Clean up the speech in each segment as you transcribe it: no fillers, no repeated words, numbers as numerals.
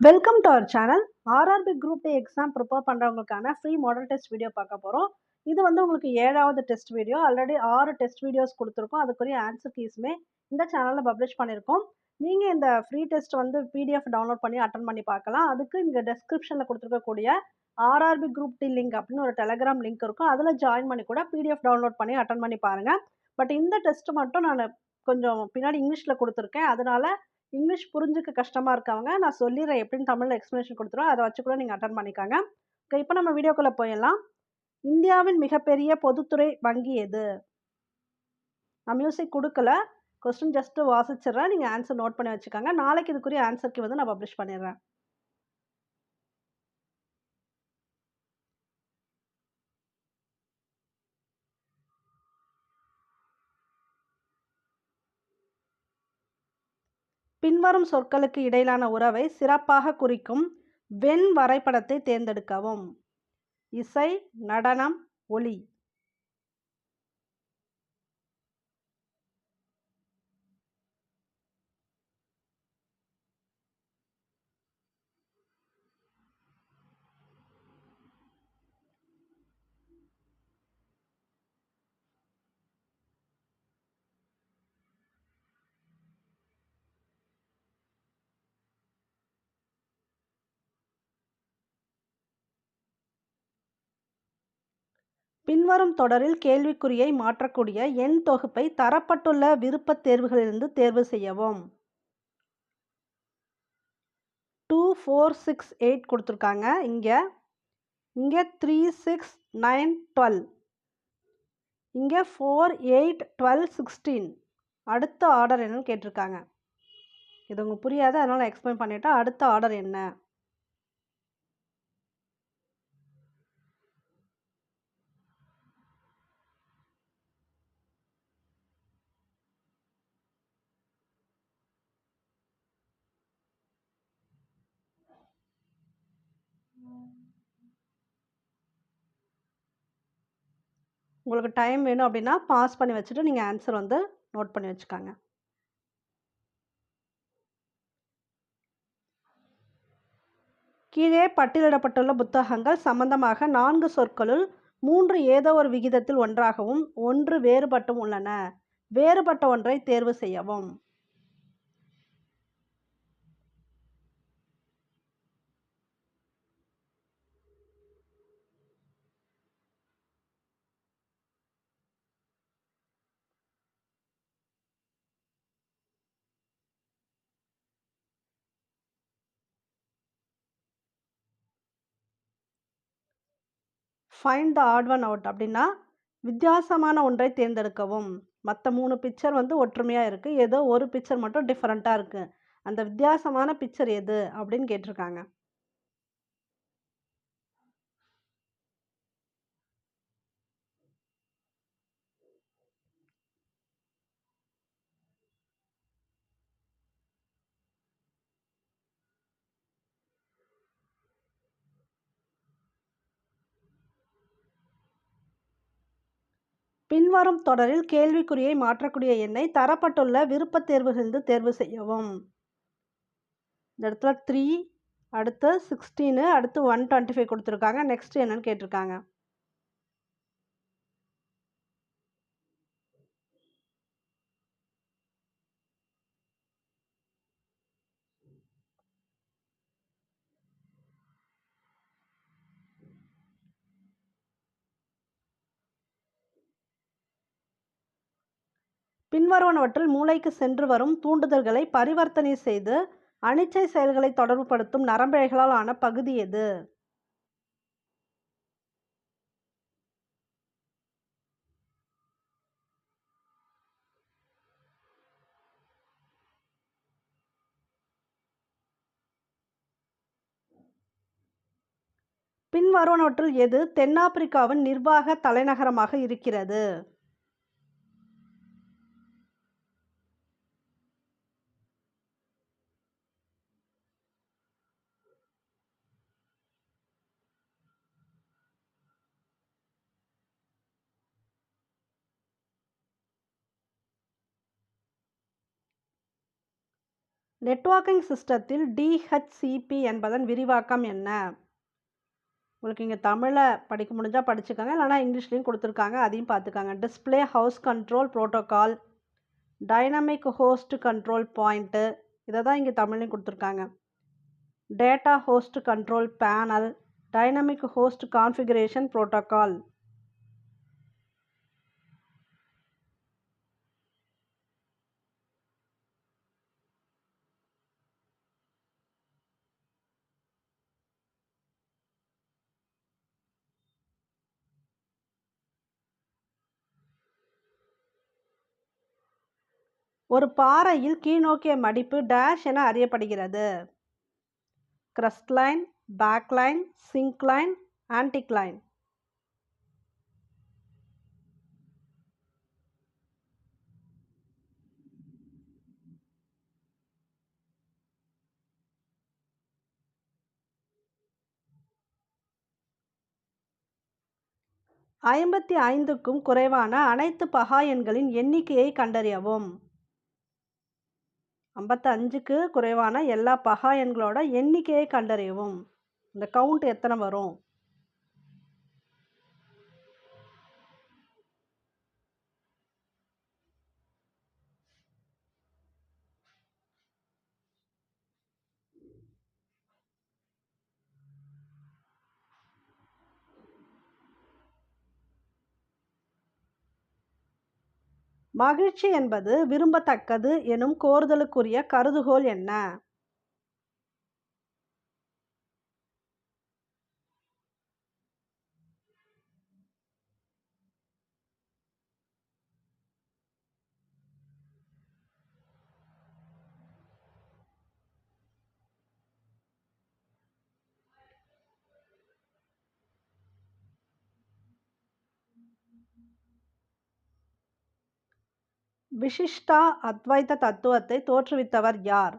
Welcome to our channel. RRB group D exam prepare பண்ணுறவங்களுக்கான free model test video பார்க்க போகிறோம். இது வந்து உங்களுக்கு 7வது test video. Already 6 test videos கொடுத்துருக்கோம். அதுக்குரிய ஆன்சர் கீஸுமே இந்த சேனலில் பப்ளிஷ் பண்ணியிருக்கோம். நீங்கள் இந்த ஃப்ரீ டெஸ்ட் வந்து பிடிஎஃப் டவுன்லோட் பண்ணி அட்டன் பண்ணி பார்க்கலாம். அதுக்கு இங்கே டெஸ்கிரிப்ஷனில் கொடுத்துருக்கக்கூடிய ஆர்ஆர்பி குரூப் டி லிங்க் அப்படின்னு ஒரு டெலகிராம் லிங்க் இருக்கும். அதில் ஜாயின் பண்ணி கூட பிடிஎஃப் டவுன்லோட் பண்ணி அட்டன் பண்ணி பாருங்கள். பட் இந்த டெஸ்ட் மட்டும் நான் கொஞ்சம் பின்னாடி இங்கிலீஷில் கொடுத்துருக்கேன். அதனால இங்கிலீஷ் புரிஞ்சுக்க கஷ்டமா இருக்கவங்க, நான் சொல்லிர்றேன் எப்படின்னு தமிழ்ல எக்ஸ்ப்ளனேஷன் குடுத்துருவேன். அத வச்சு கூட நீங்க அட்டெண்ட் பண்ணிக்கங்க. ஓகே, இப்ப நம்ம வீடியோக்குள்ள போயிரலாம். இந்தியாவின் மிகப்பெரிய பொதுத்துறை வங்கி எது? நான் மியூசிக் குடுக்கல. கொஸ்டின் ஜஸ்ட் வாசிச்சிடுறேன். நீங்க ஆன்சர் நோட் பண்ணி வச்சுக்கங்க. நாளைக்கு இதுக்குரிய ஆன்சர் கீ வந்து நான் பப்ளிஷ் பண்ணிடுறேன். பின்வரும் சொற்களுக்கு இடையிலான உறவை சிறப்பாக குறிக்கும் வென் வரைபடத்தை தேர்ந்தெடுக்கவும். இசை, நடனம், ஒலி. பின்வரும் தொடரில் கேள்விக்குறியை மாற்றக்கூடிய எண் தொகுப்பை தரப்பட்டுள்ள விருப்பத் தேர்வுகளிலிருந்து தேர்வு செய்யவும். 2, 4, 6, 8 கொடுத்துருக்காங்க. இங்கே 3, 6, 9, 12. இங்கே 4, 8, 12, 16. அடுத்த ஆர்டர் என்னன்னு கேட்டிருக்காங்க. இது உங்களுக்கு புரியாது, அதனால நான் எக்ஸ்பிளைன் பண்ணிட்டேன். அடுத்த ஆர்டர் என்ன? உங்களுக்கு டைம் வேணும் அப்படின்னா பாஸ் பண்ணி வச்சுட்டு நீங்கள் ஆன்சர் வந்து நோட் பண்ணி வச்சுக்காங்க. கீழே பட்டியலிடப்பட்டுள்ள புத்தகங்கள் சம்பந்தமாக 4 சொற்களுள் 3 ஏதோ ஒரு விகிதத்தில் ஒன்றாகவும் 1 வேறுபட்டும் உள்ளன. வேறுபட்ட ஒன்றை தேர்வு செய்யவும். Find the odd one out அப்படின்னா வித்தியாசமான ஒன்றை தேர்ந்தெடுக்கவும். மற்ற 3 பிக்சர் வந்து ஒற்றுமையாக இருக்குது, ஏதோ ஒரு பிக்சர் மட்டும் டிஃப்ரெண்ட்டாக இருக்குது. அந்த வித்தியாசமான பிக்சர் எது அப்படின்னு கேட்டிருக்காங்க. பின்வரும் தொடரில் கேள்விக்குறியை மாற்றக்கூடிய எண்ணை தரப்பட்டுள்ள விருப்பத் தேர்வுகளிலிருந்து தேர்வு செய்யவும். இந்த இடத்துல 3, அடுத்து 16, அடுத்து 125 கொடுத்துருக்காங்க. நெக்ஸ்ட் என்னன்னு கேட்டிருக்காங்க. பின்வருவனவற்றில் மூளைக்கு சென்று வரும் தூண்டுதல்களை பரிவர்த்தனை செய்து அனிச்சை செயல்களை தொடர்புபடுத்தும் நரம்பிழைகளால் ஆன பகுதி எது? பின்வருவனவற்றில் எது தென்னாப்பிரிக்காவின் நிர்வாக தலைநகரமாக இருக்கிறது? நெட்வொர்க்கிங் சிஸ்டத்தில் டிஹெச்சிபி என்பதன் விரிவாக்கம் என்ன? உங்களுக்கு இங்கே தமிழில் படிக்க முடிஞ்சால் படிச்சுக்கோங்க, இல்லைனா இங்கிலீஷ்லேயும் கொடுத்துருக்காங்க, அதையும் பார்த்துக்காங்க. Display house control protocol, dynamic host control point, இதை தான் இங்கே தமிழ்லையும் கொடுத்துருக்காங்க. Data host control panel, dynamic host configuration protocol. ஒரு பாறையில் கீழ்நோக்கிய மடிப்பு டேஷ் என அறியப்படுகிறது. கிரஸ்ட்லைன், பேக்லைன், சிங்க்லைன், ஆன்டிக்லைன். ஐம்பத்தி ஐந்துக்கும் குறைவான அனைத்து பகா எண்களின் எண்ணிக்கையை கண்டறியவும். 55க்கு குறைவான எல்லா பகா எண்களோட எண்ணிக்கையை கண்டறியவும். இந்த கவுண்ட் எத்தனை வரும்? மகிழ்ச்சி என்பது விரும்பத்தக்கது எனும் கோருதலுக்குரிய கருதுகோள் என்ன? விசிஷ்டா அத்வைத தத்துவத்தை தோற்றுவித்தவர் யார்?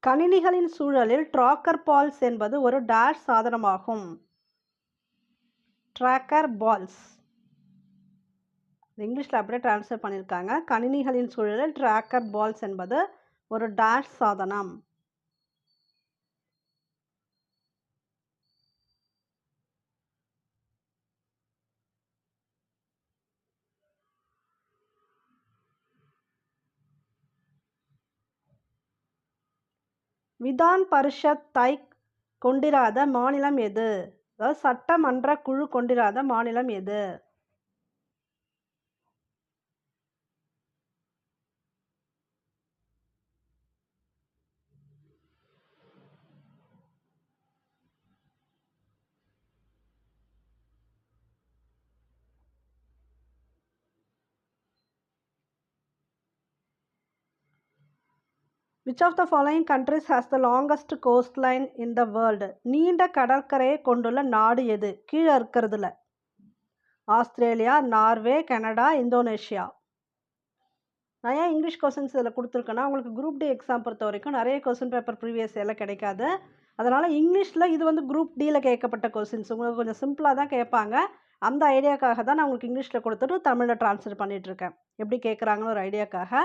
கணினிகளின் சூழலில் ட்ராக்கர் பால்ஸ் என்பது ஒரு டேஷ் சாதனமாகும். Tracker balls. இங்கிலீஷில் அப்படியே டிரான்ஸ்லேட் பண்ணியிருக்காங்க. கணினிகளின் சூழலில் ட்ராக்கர் பால்ஸ் என்பது ஒரு டேஷ் சாதனம். விதான் பரிஷத் தைக் கொண்டிராத மாநிலம் எது? அதாவது சட்டமன்ற குழு கொண்டிராத மாநிலம் எது? Which of the following countries has the longest coastline in the world? நீண்ட கடற்கரையை கொண்டுள்ள நாடு எது? கீழே இருக்கிறதுல ஆஸ்திரேலியா, நார்வே, கனடா, இந்தோனேஷியா. நான் ஏன் இங்கிலீஷ் கொஸ்டின்ஸ் இதில் கொடுத்துருக்கேன்னா, உங்களுக்கு குரூப் டி எக்ஸாம் பொறுத்த வரைக்கும் நிறைய கொஸ்டின் பேப்பர் ப்ரீவியஸ் எல்லாம் கிடைக்காது. அதனால் இங்கிலீஷில் இது வந்து குரூப் டியில் கேட்கப்பட்ட கொஸ்டின்ஸ் உங்களுக்கு கொஞ்சம் சிம்பிளாக தான் கேட்பாங்க. அந்த ஐடியாக்காக தான் நான் உங்களுக்கு இங்கிலீஷில் கொடுத்துட்டு தமிழில் ட்ரான்ஸ்லேட் பண்ணிகிட்ருக்கேன். எப்படி கேட்குறாங்கன்னு ஒரு ஐடியாக்காக.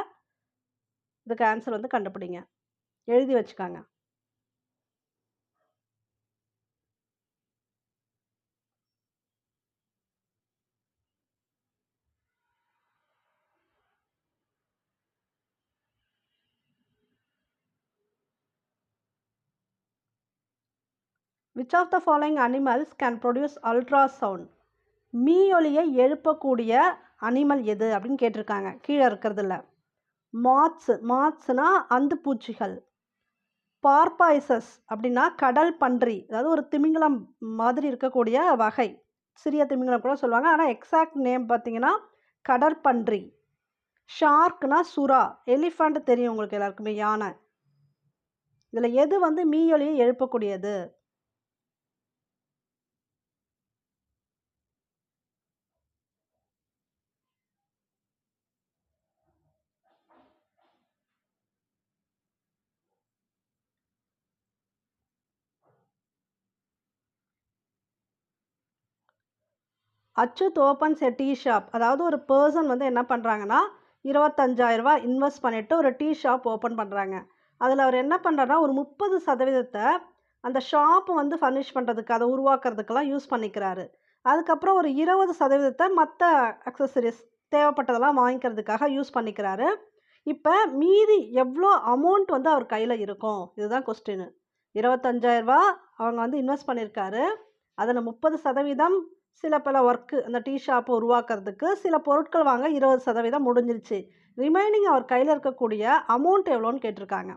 இதுக்கு ஆன்சர் வந்து கண்டுபிடிங்க, எழுதி வச்சுக்காங்க. Which of the following animals can produce ultrasound? மீயொலியை எழுப்பக்கூடிய அனிமல் எது அப்படின்னு கேட்டிருக்காங்க. கீழே இருக்கிறதுல மாத்ஸ்னா அந்து பூச்சிகள். பார்பாய்சஸ் அப்படின்னா கடல் பன்றி, அதாவது ஒரு திமிங்கலம் மாதிரி இருக்கக்கூடிய வகை. சிறிய திமிங்கலம் கூட சொல்லுவாங்க, ஆனால் எக்ஸாக்ட் நேம் பார்த்தீங்கன்னா கடற்பன்றி. ஷார்க்னா சுறா. எலிஃபண்ட் தெரியும் உங்களுக்கு எல்லாருக்குமே, யானை. இதில் எது வந்து மீயொலியை எழுப்பக்கூடியது? அச்சுத் ஓப்பன்ஸ் எ டீ ஷாப். அதாவது ஒரு பெர்சன் வந்து என்ன பண்றாங்கன்னா, ரூ. 25,000 இன்வெஸ்ட் பண்ணிட்டு ஒரு டீ ஷாப் ஓப்பன் பண்றாங்க. அதுல அவர் என்ன பண்றாருன்னா, ஒரு 30% அந்த ஷாப் வந்து ஃபர்னிஷ் பண்றதுக்கு, அத உருவாக்குறதுக்கெல்லாம் யூஸ் பண்ணிக்கிறாரு. அதுக்கப்புறம் ஒரு 20% மத்த அக்சஸரீஸ் தேவைப்பட்டதெல்லாம் வாங்கிக்கிறதுக்காக யூஸ் பண்ணிக்கிறாரு. இப்ப மீதி எவ்ளோ அமௌண்ட் வந்து அவர் கையில இருக்கும்? இதுதான் கொஸ்டினு. ரூ. 25,000 அவங்க வந்து இன்வெஸ்ட் பண்ணியிருக்காரு. அதுல 30% சில பல ஒர்க்கு அந்த டீ ஷாப் உருவாக்குறதுக்கு, சில பொருட்கள் வாங்க 20% முடிஞ்சிருச்சு. ரிமைனிங் அவர் கையில இருக்கக்கூடிய அமௌண்ட் எவ்வளோன்னு கேட்டிருக்காங்க.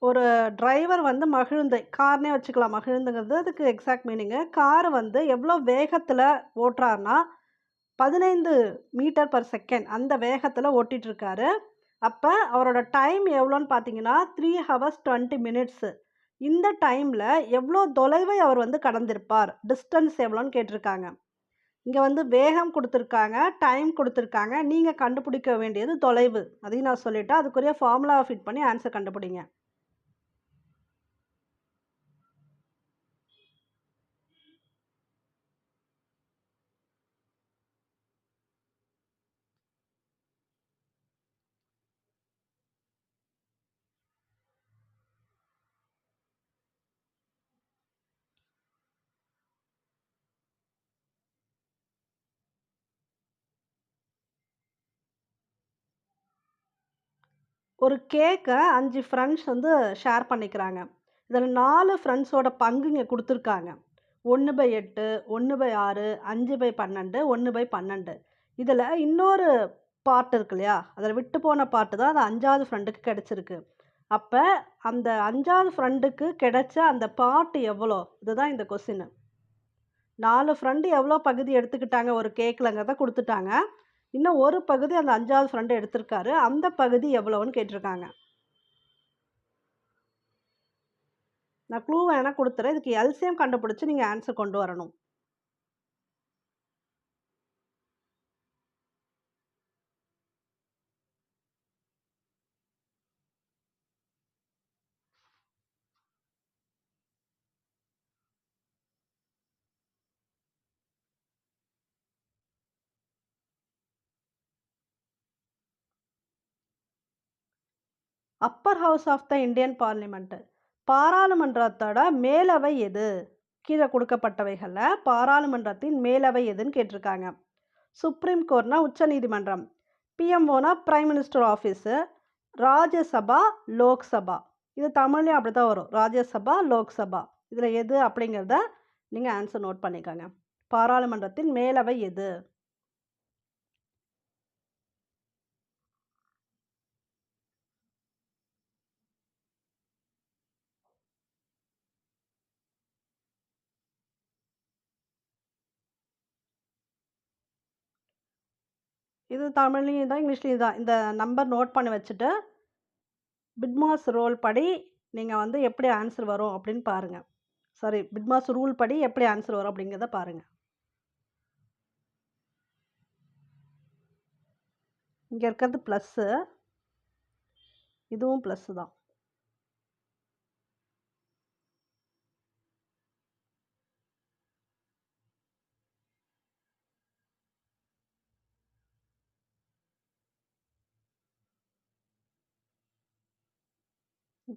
ஒரு டிரைவர் வந்து மகிழுந்தை, கார்ன்னே வச்சுக்கலாம். மகிழுந்துங்கிறது அதுக்கு எக்ஸாக்ட் மீனிங்கு. கார் வந்து எவ்வளோ வேகத்தில ஓட்டுறார்ன்னா, 15 மீட்டர் பெர் செகண்ட் அந்த வேகத்தில ஓட்டிட்டுருக்காரு. அப்ப அவரோட டைம் எவ்வளோன்னு பார்த்தீங்கன்னா, 3 ஹவர்ஸ் 20 மினிட்ஸு. இந்த டைம்ல எவ்வளோ தொலைவை அவர் வந்து கடந்திருப்பார்? டிஸ்டன்ஸ் எவ்வளோன்னு கேட்டிருக்காங்க. இங்க வந்து வேகம் குடுத்துருக்காங்க, டைம் குடுத்துருக்காங்க. நீங்க கண்டுபிடிக்க வேண்டியது தொலைவு. அதையும் நான் சொல்லிட்டேன். அதுக்குரிய ஃபார்முலாவ ஃபிட் பண்ணி ஆன்ஸர் கண்டுபிடிங்க. ஒரு கேக்க 5 ஃப்ரெண்ட்ஸ் வந்து ஷேர் பண்ணிக்கிறாங்க. இதில 4 ஃப்ரெண்ட்ஸோட பங்கு இங்க குடுத்துருக்காங்க. 1/8, 1/6, 5/12, 1/12. இதில இன்னொரு பார்ட் இருக்கு இல்லையா? அதில விட்டு போன பார்ட் தான் அந்த 5வது ஃப்ரெண்டுக்கு கிடைச்சிருக்கு. அப்ப அந்த 5வது ஃப்ரெண்டுக்கு கிடைச்ச அந்த பார்ட் எவ்வளோ? இதுதான் இந்த கொஸ்டினு. 4 ஃப்ரெண்டு எவ்வளோ பகுதி எடுத்துக்கிட்டாங்க ஒரு கேக்லங்கிறத குடுத்துட்டாங்க. இன்னும் ஒரு பகுதி அந்த 5வது ஃப்ரெண்ட் எடுத்திருக்காரு. அந்த பகுதி எவ்வளோன்னு கேட்டிருக்காங்க. நான் க்ளூ வேணா குடுத்துறேன். இதுக்கு எல்சிஎம் கண்டுபிடிச்சு நீங்க ஆன்ஸர் கொண்டு வரணும். Upper house of the Indian parliament. பாராளுமன்றத்தோட மேலவை எது? கீழ குடுக்கப்பட்டவைகள்ல பாராளுமன்றத்தின் மேலவை எதுன்னு கேட்டிருக்காங்க. சுப்ரீம் கோர்ட்னா உச்சநீதிமன்றம். பிஎம்ஓனா prime minister office. Rajya Sabha, Lok Sabha. இது தமிழ்லயும் அப்படித்தான் வரும். ராஜ்யசபா, லோக்சபா. இதுல எது அப்படிங்கிறத நீங்க ஆன்சர் நோட் பண்ணிக்கங்க. பாராளுமன்றத்தின் மேலவை எது? இது தமிழ்லயும் தான், இங்கிலீஷ்லயும் தான். இந்த நம்பர் நோட் பண்ணி வச்சுட்டு, பிட்மாஸ் ரோல் படி நீங்க வந்து எப்படி ஆன்சர் வரும் அப்படின்னு பாருங்க. சாரி, பிட்மாஸ் ரூல் படி எப்படி ஆன்சர் வரும் அப்படிங்கிறத பாருங்க. இங்க இருக்கிறது ப்ளஸ்ஸு. இதுவும் ப்ளஸ்ஸு தான்.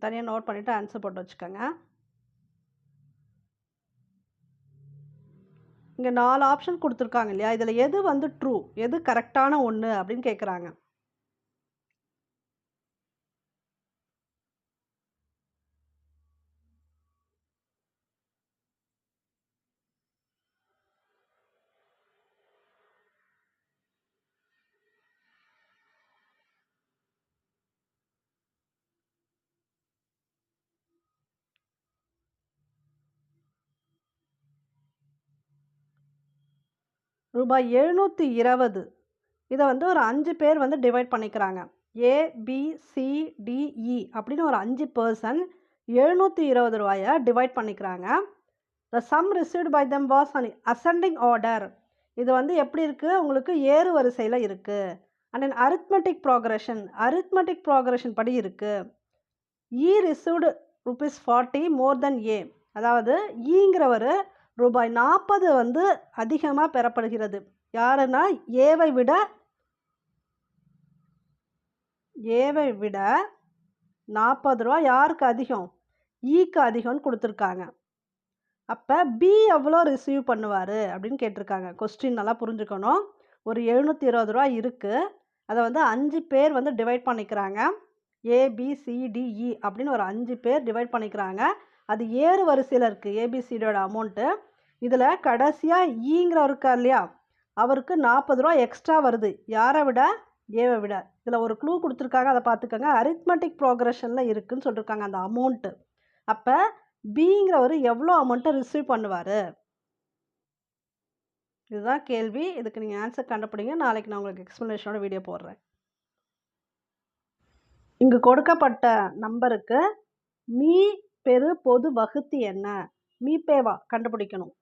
தனியா நோட் பண்ணிட்டு ஆன்சர் போட்டு வச்சுக்கோங்க. இங்க 4 ஆப்ஷன் குடுத்துருக்காங்க இல்லையா? இதுல எது வந்து ட்ரூ? எது கரெக்ட்டான ஒண்ணு அப்படின்னு கேட்குறாங்க. ரூபாய் 720. இதை வந்து ஒரு 5 பேர் வந்து டிவைட் பண்ணிக்கிறாங்க. A, B, C, D, E அப்படின்னு ஒரு 5 பர்சன் ரூ. 720 டிவைட் பண்ணிக்கிறாங்க. The sum received by them was in ascending order. இது வந்து எப்படி இருக்குது, உங்களுக்கு ஏறு வரிசையில் இருக்குது. அண்ட் தென் அரித்மெட்டிக் ப்ராக்ரஷன் படி இருக்குது. இ ரிசீவ்டு ₹40 மோர் தென் ஏ. அதாவது ஈங்கிறவர் ரூபாய் 40 வந்து அதிகமாக பெறப்படுகிறது. யாருன்னா ஏவை விட ₹40 யாருக்கு அதிகம்? ஈக்கு அதிகம்னு கொடுத்துருக்காங்க. அப்போ பி எவ்வளோ ரிசீவ் பண்ணுவார் அப்படின்னு கேட்டிருக்காங்க. கொஸ்டின் நல்லா புரிஞ்சுக்கணும். ஒரு ₹720 இருக்குது. அதை வந்து 5 பேர் வந்து டிவைட் பண்ணிக்கிறாங்க. ஏபிசிடிஇ அப்படின்னு ஒரு 5 பேர் டிவைட் பண்ணிக்கிறாங்க. அது ஏறு வரிசையில் இருக்குது ஏபிசிடியோட அமௌண்ட்டு. இதில் கடைசியாக ஈங்கிறவர் இருக்கார் இல்லையா, அவருக்கு ₹40 எக்ஸ்ட்ரா வருது. யாரை விட? ஏவை விட. இதில் ஒரு க்ளூ கொடுத்துருக்காங்க, அதை பார்த்துக்கோங்க. அரித்மெட்டிக் ப்ராக்ரஷனில் இருக்குதுன்னு சொல்லியிருக்காங்க அந்த அமௌண்ட்டு. அப்போ பிங்கிறவர் எவ்வளோ அமௌண்ட்டை ரிசீவ் பண்ணுவார்? இதுதான் கேள்வி. இதுக்கு நீங்கள் ஆன்சர் கண்டுபிடிங்க. நாளைக்கு நான் உங்களுக்கு எக்ஸ்ப்ளனேஷனோட வீடியோ போடுறேன். இங்கு கொடுக்கப்பட்ட நம்பருக்கு மீ பெரு பொது வகுத்தி என்ன? மீபேவா கண்டுபிடிக்கணும்.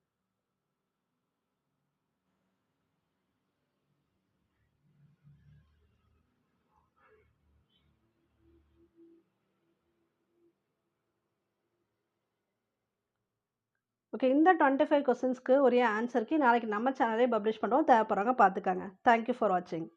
ஓகே, இந்த 25 கொஸ்டின்ஸ்க்கு ஒரே ஆன்சருக்கு நாளைக்கு நம்ம சேனலே பப்ளிஷ் பண்ணுறோம். தேவைப்படுறவங்க பார்த்துக்கங்க. தேங்க்யூ ஃபார் வாட்சிங்.